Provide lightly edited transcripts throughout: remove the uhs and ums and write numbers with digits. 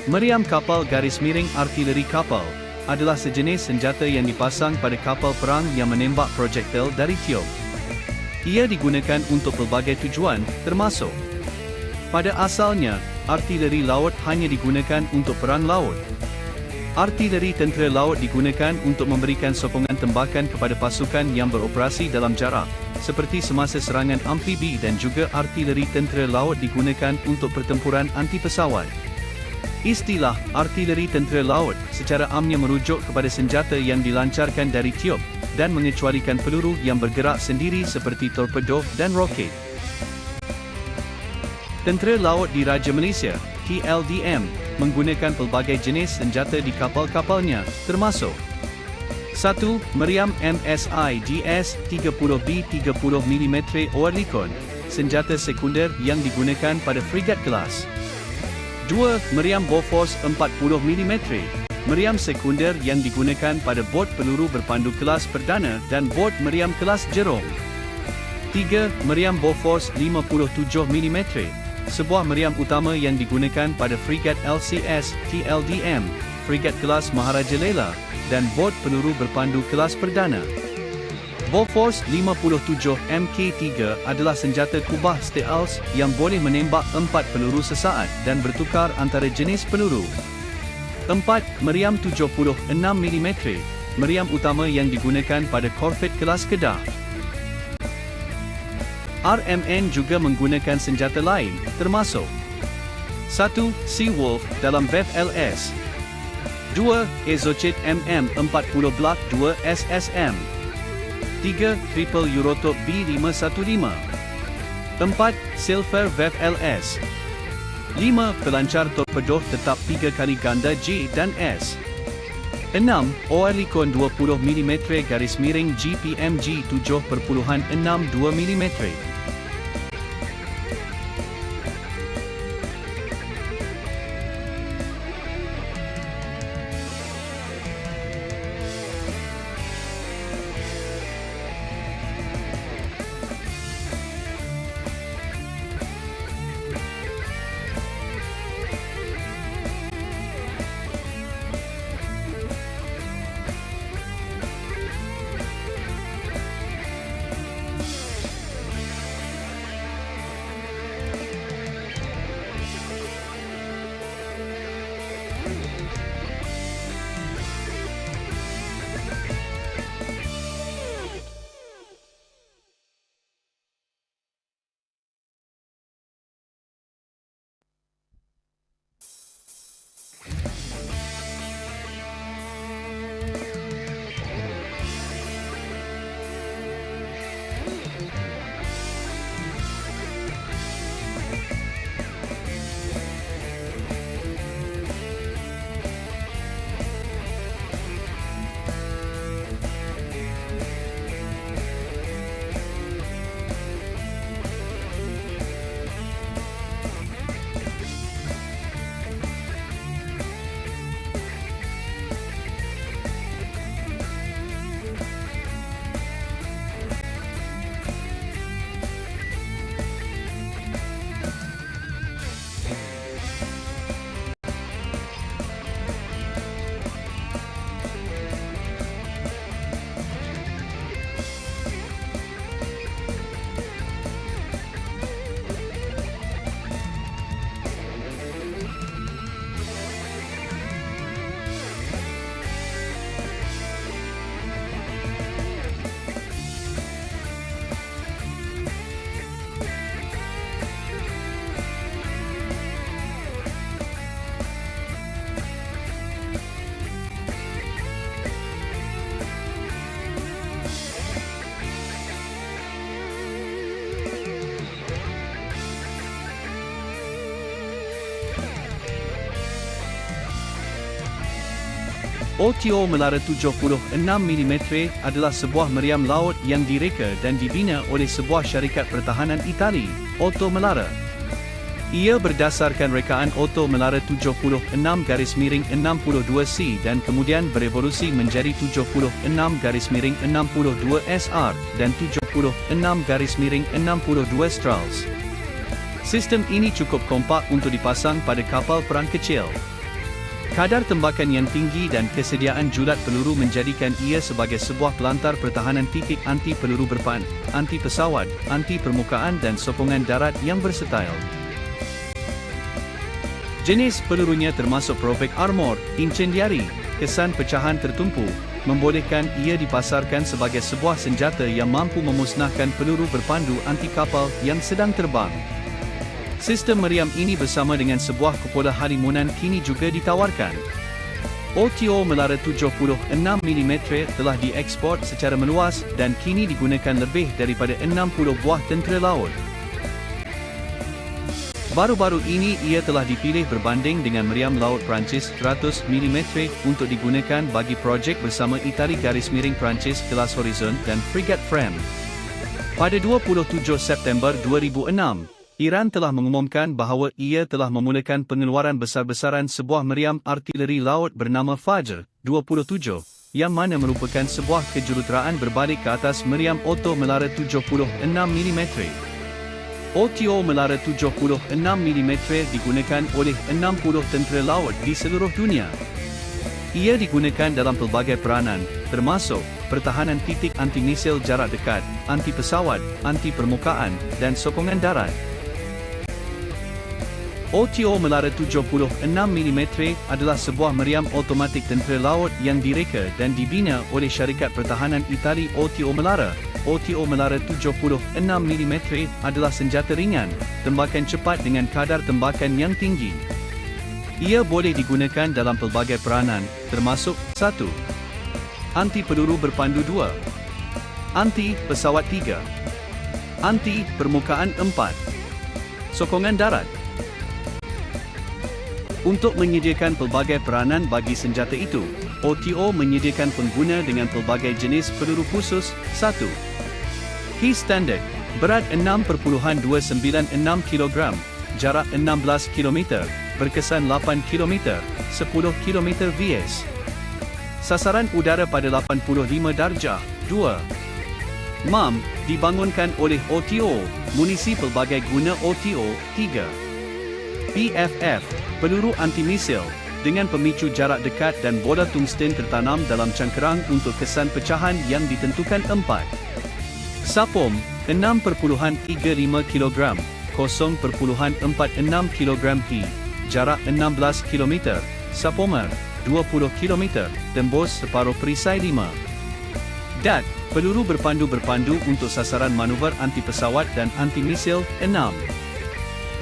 Meriam kapal garis miring artileri kapal adalah sejenis senjata yang dipasang pada kapal perang yang menembak projektil dari tiub. Ia digunakan untuk pelbagai tujuan, termasuk pada asalnya, artileri laut hanya digunakan untuk perang laut. Artileri tentera laut digunakan untuk memberikan sokongan tembakan kepada pasukan yang beroperasi dalam jarak, seperti semasa serangan amfibi, dan juga artileri tentera laut digunakan untuk pertempuran anti pesawat. Istilah artileri tentera laut secara amnya merujuk kepada senjata yang dilancarkan dari tiub dan mengecualikan peluru yang bergerak sendiri seperti torpedo dan roket. Tentera Laut di Raja Malaysia, TLDM, menggunakan pelbagai jenis senjata di kapal-kapalnya, termasuk 1. Meriam MSI GS 30B 30mm Oerlikon, senjata sekunder yang digunakan pada frigat kelas. 2. Meriam Bofors 40mm, meriam sekunder yang digunakan pada bot peluru berpandu kelas perdana dan bot meriam kelas jerung. 3. Meriam Bofors 57mm, sebuah meriam utama yang digunakan pada frigat LCS TLDM, frigat kelas Maharaja Lela, dan bot peluru berpandu kelas perdana. Bofors 57 Mk3 adalah senjata kubah stealth yang boleh menembak 4 peluru sesaat dan bertukar antara jenis peluru. 4. Meriam 76mm, meriam utama yang digunakan pada korvet kelas Kedah. RMN juga menggunakan senjata lain, termasuk 1. Seawolf dalam VFLS. 2. Exocet MM40 Block 2 SSM. 3. Triple Eurotop B515. 4. Silver VFLS. 5. Pelancar torpedo tetap 3 kali ganda J dan S. 6. Oerlikon 20mm garis miring GPMG 7.62mm. Oto Melara 76mm adalah sebuah meriam laut yang direka dan dibina oleh sebuah syarikat pertahanan Itali, Oto Melara. Ia berdasarkan rekaan Oto Melara 76-62C dan kemudian berevolusi menjadi 76-62SR dan 76-62 Strals. Sistem ini cukup kompak untuk dipasang pada kapal perang kecil. Kadar tembakan yang tinggi dan kesediaan julat peluru menjadikan ia sebagai sebuah pelantar pertahanan titik anti peluru berpan, anti pesawat, anti permukaan dan sokongan darat yang versatile. Jenis pelurunya termasuk Propek Armor, Incendiary, kesan pecahan tertumpu, membolehkan ia dipasarkan sebagai sebuah senjata yang mampu memusnahkan peluru berpandu anti kapal yang sedang terbang. Sistem Meriam ini bersama dengan sebuah kupola halimunan kini juga ditawarkan. Oto Melara 76mm telah diekspor secara meluas dan kini digunakan lebih daripada 60 buah tentera laut. Baru-baru ini ia telah dipilih berbanding dengan Meriam Laut Perancis 100mm untuk digunakan bagi projek bersama Itali Garis Miring Perancis kelas Horizon dan Frigate Frame. Pada 27 September 2006, Iran telah mengumumkan bahawa ia telah memulakan pengeluaran besar-besaran sebuah meriam artileri laut bernama Fajr 27, yang mana merupakan sebuah kejuruteraan berbalik ke atas meriam Oto Melara 76mm. Oto Melara 76mm digunakan oleh 60 tentera laut di seluruh dunia. Ia digunakan dalam pelbagai peranan, termasuk pertahanan titik anti-misil jarak dekat, anti pesawat, anti permukaan, dan sokongan darat. Oto Melara 76mm adalah sebuah meriam otomatik tentera laut yang direka dan dibina oleh syarikat pertahanan Itali Oto Melara. Oto Melara 76mm adalah senjata ringan, tembakan cepat dengan kadar tembakan yang tinggi. Ia boleh digunakan dalam pelbagai peranan, termasuk 1. Anti peluru berpandu 2. Anti pesawat 3. Anti permukaan 4. Sokongan darat. Untuk menyediakan pelbagai peranan bagi senjata itu, Oto menyediakan pengguna dengan pelbagai jenis peluru khusus. 1. Key Standard, berat 6.296 kg, jarak 16 km, berkesan 8 km, 10 km vs. Sasaran udara pada 85 darjah. 2. MAM, dibangunkan oleh Oto, munisi pelbagai guna Oto. 3. PFF, peluru anti-misil, dengan pemicu jarak dekat dan bola tungsten tertanam dalam cangkerang untuk kesan pecahan yang ditentukan. 4. SAPOM, 6.35 kg, 0.46 kg P, jarak 16 km, SAPOMER, 20 km, tembus separuh perisai 5. DAT, peluru berpandu untuk sasaran manuver anti-pesawat dan anti-misil. 6.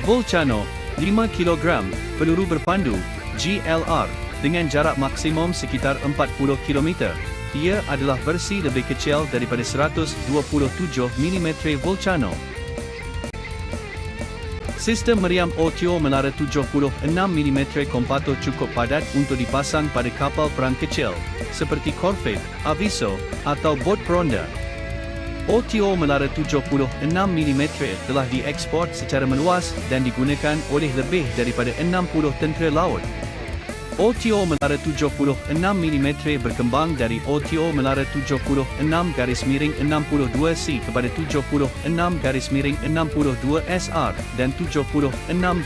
Vulcano, 5 kg, peluru berpandu, GLR, dengan jarak maksimum sekitar 40 km. Ia adalah versi lebih kecil daripada 127mm Vulcano. Sistem meriam Oto Melara 76mm Kompato cukup padat untuk dipasang pada kapal perang kecil, seperti korvet, aviso, atau bot peronda. Oto Melara 76mm telah diekspor secara meluas dan digunakan oleh lebih daripada 60 tentera laut. Oto Melara 76mm berkembang dari Oto Melara 76-62C kepada 76-62SR dan 76-62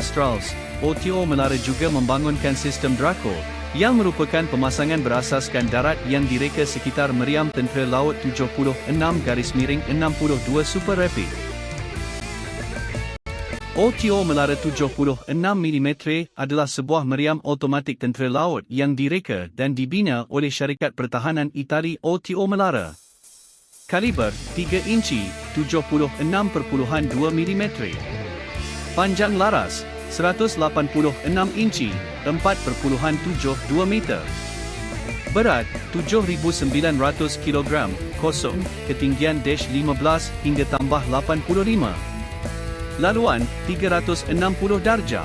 Strals. Oto Melara juga membangunkan sistem Draco, yang merupakan pemasangan berasaskan darat yang direka sekitar meriam tentera laut 76-62 Super Rapid. Oto Melara 76mm adalah sebuah meriam otomatik tentera laut yang direka dan dibina oleh syarikat pertahanan Itali Oto Melara. Kaliber 3 inci, 76.2mm. Panjang laras 186 inci, 4.72 meter. Berat 7.900 kg, kosong, ketinggian -15 hingga tambah 85. Laluan 360 darjah.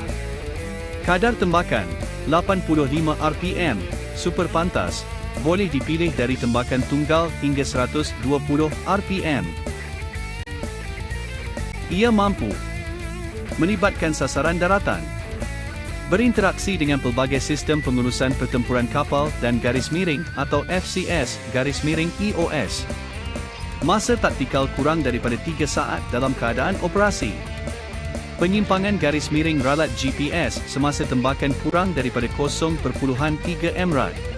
Kadar tembakan 85 rpm, super pantas, boleh dipilih dari tembakan tunggal hingga 120 rpm. Ia mampu melibatkan sasaran daratan, berinteraksi dengan pelbagai sistem pengurusan pertempuran kapal dan garis miring atau FCS, garis miring EOS. Masa taktikal kurang daripada 3 saat dalam keadaan operasi. Penyimpangan garis miring ralat GPS semasa tembakan kurang daripada 0.3 mRad.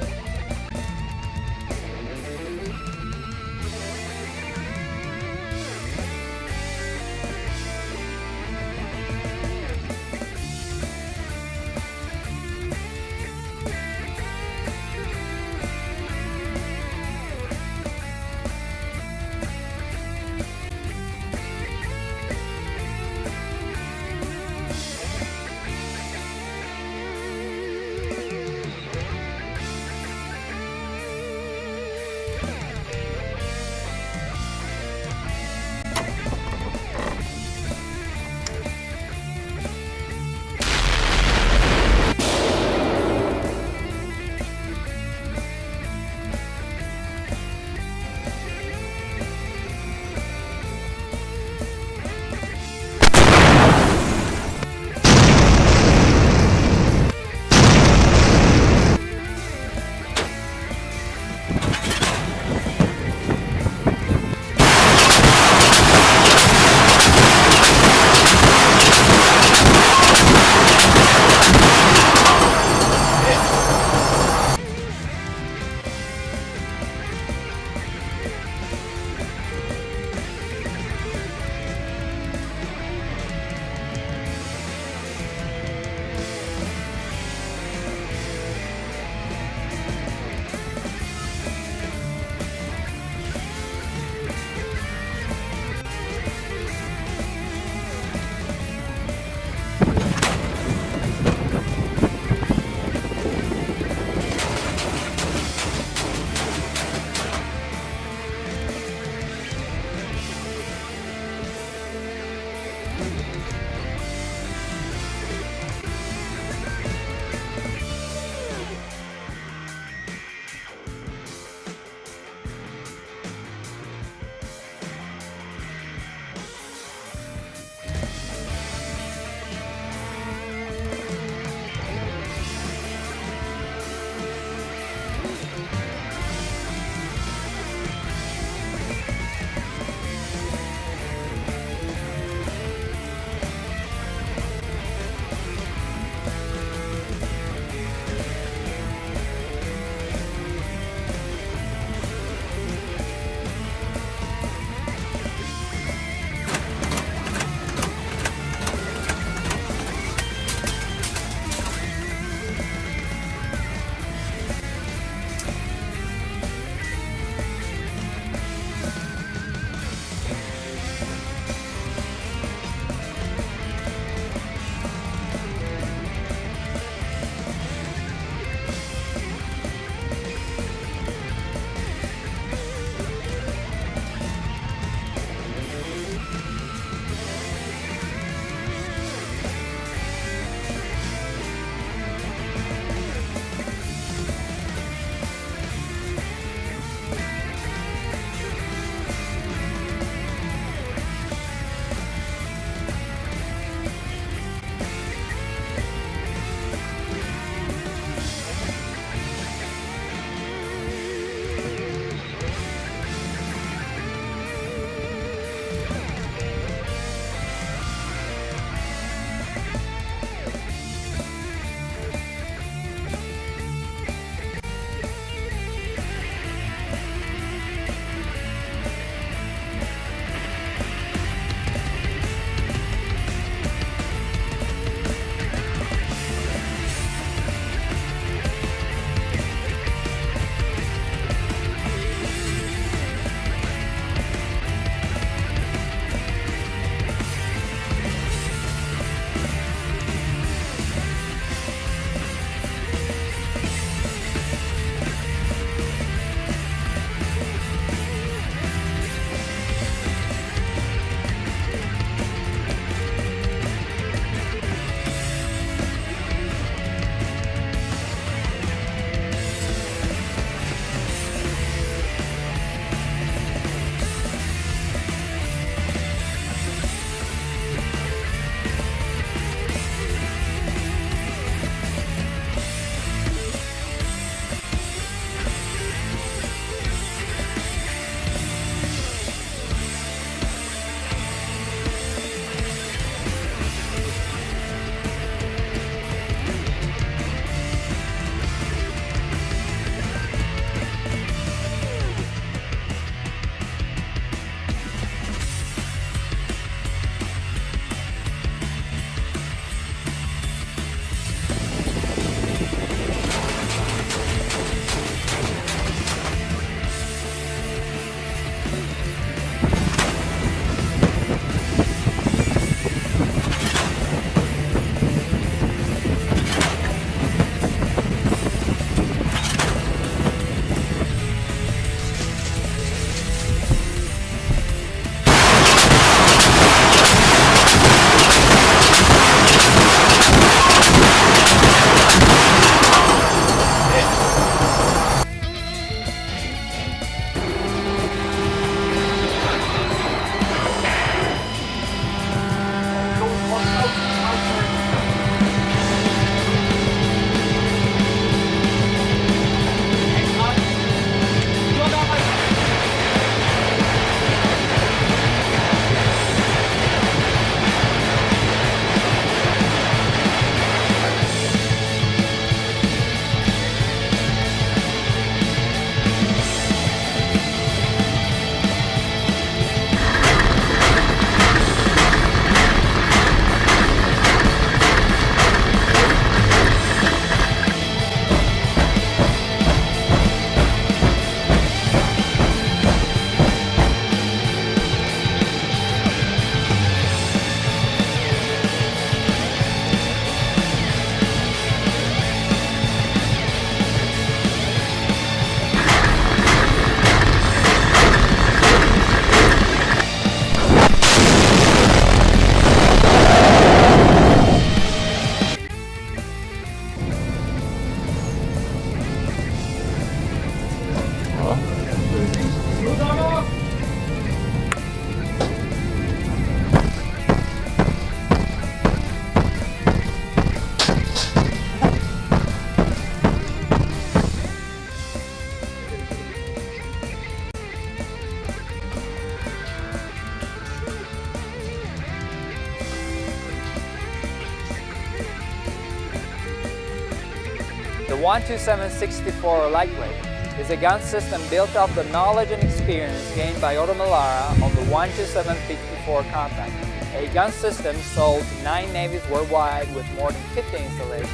127-64 Lightweight is a gun system built off the knowledge and experience gained by Oto Melara on the 127-54 Compact, a gun system sold to 9 navies worldwide with more than 50 installations.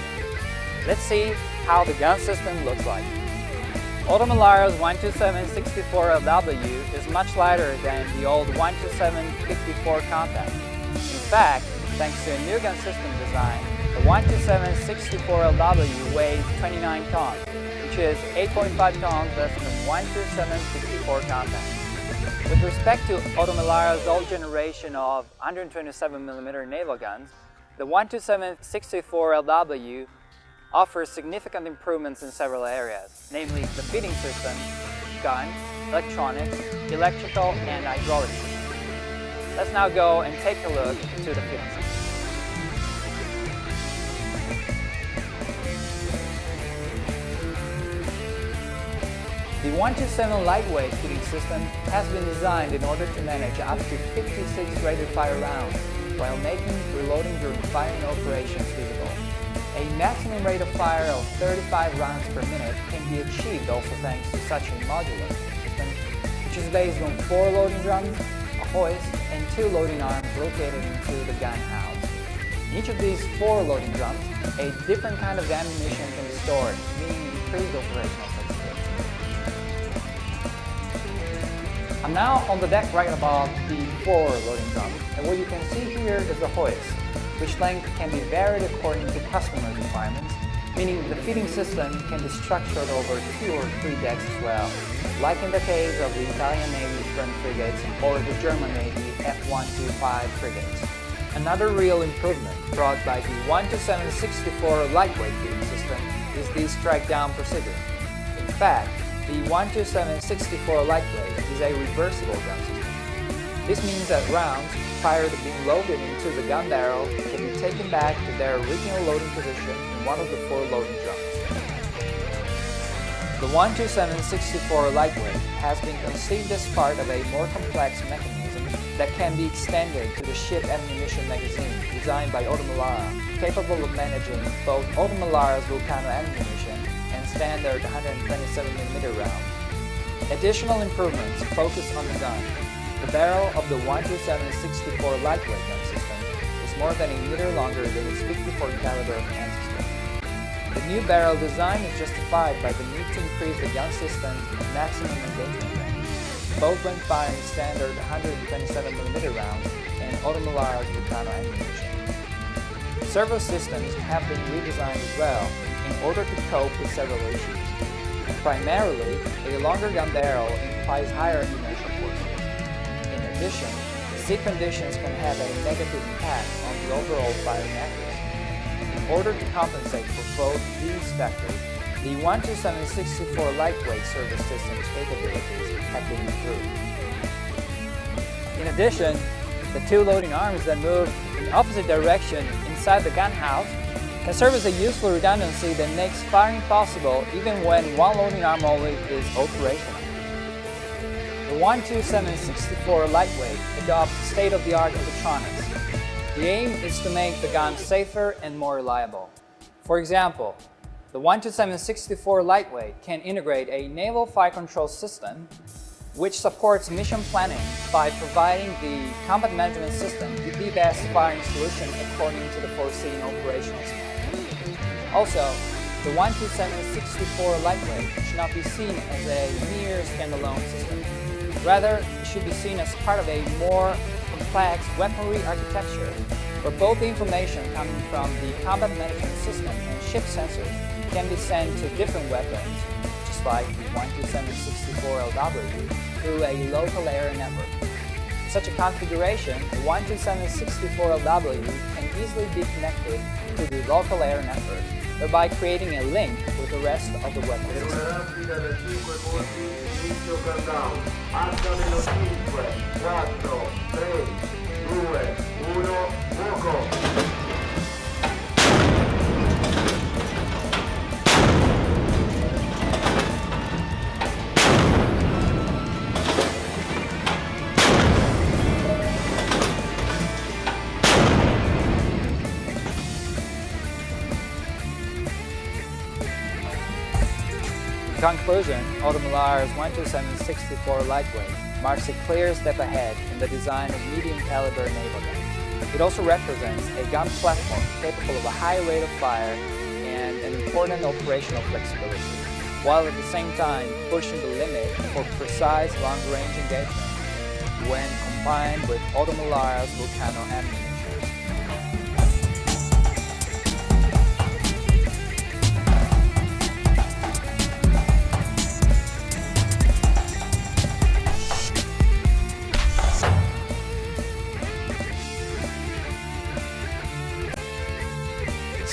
Let's see how the gun system looks like. Oto Melara's 127-64 LW is much lighter than the old 127-54 Compact. In fact, thanks to a new gun system design, the 127-64 LW weighs 29 tons, which is 8.5 tons less than 127-54 Compact. With respect to Oto Melara's old generation of 127mm naval guns, the 127-64 LW offers significant improvements in several areas, namely the feeding system, gun, electronics, electrical, and hydraulic systems. Let's now go and take a look into the feeding system. The 127 lightweight feeding system has been designed in order to manage up to 56 rated fire rounds while making reloading during firing operations feasible. A maximum rate of fire of 35 rounds per minute can be achieved also thanks to such a modular system, which is based on 4 loading drums, a hoist, and 2 loading arms located into the gun house. In each of these 4 loading drums, a different kind of ammunition can be stored, meaning increased operational flexibility. I'm now on the deck right above the 4 loading drums, and what you can see here is the hoist, which length can be varied according to customer requirements, meaning the feeding system can be structured over 2 or 3 decks as well, like in the case of the Italian Navy's French frigates or the German Navy F-125 frigates. Another real improvement brought by the 127-64 lightweight feeding system is the strike-down procedure. In fact, the 127-64 lightweight is a reversible gun system. This means that rounds, prior to being loaded into the gun barrel, can be taken back to their original loading position in one of the 4 loading drums. The 127-64 lightweight has been conceived as part of a more complex mechanism that can be extended to the ship ammunition magazine designed by Oto Melara, capable of managing both Oto Melara's Vulcano ammunition and standard 127mm rounds. Additional improvements focus on the gun. The barrel of the 127-64 lightweight gun system is more than a meter longer than its 54 caliber ancestor. The new barrel design is justified by the need to increase the gun system's maximum engagement range, both when firing standard 127mm rounds and Oto Melara's Vulcano ammunition. Servo systems have been redesigned as well in order to cope with several issues. Primarily, a longer gun barrel implies higher inertial forces. In addition, sea conditions can have a negative impact on the overall firing accuracy. In order to compensate for both these factors, the 127-64 lightweight servo system's capabilities have been improved. In addition, the 2 loading arms that move in opposite direction inside the gun house can serve as a useful redundancy that makes firing possible even when one loading arm only is operational. The 127-64 lightweight adopts state-of-the-art electronics. The aim is to make the gun safer and more reliable. For example, the 127-64 lightweight can integrate a naval fire control system which supports mission planning by providing the combat management system with the best firing solution according to the foreseen operational scenario. Also, the 127-64 lightweight should not be seen as a mere standalone system. Rather, it should be seen as part of a more complex weaponry architecture where both the information coming from the combat management system and ship sensors can be sent to different weapons, just like the 127-64 LW, through a local area network. In such a configuration, the 127-64 LW can easily be connected to the local area network, thereby creating a link with the rest of the weapon system. conclusion, Oto Melara's 12764 lightweight marks a clear step ahead in the design of medium-caliber naval guns. It also represents a gun platform capable of a high rate of fire and an important operational flexibility, while at the same time pushing the limit for precise long-range engagement when combined with Oto Melara's Vulcano ammunition.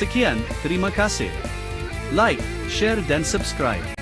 Sekian, terima kasih. Like, share dan subscribe.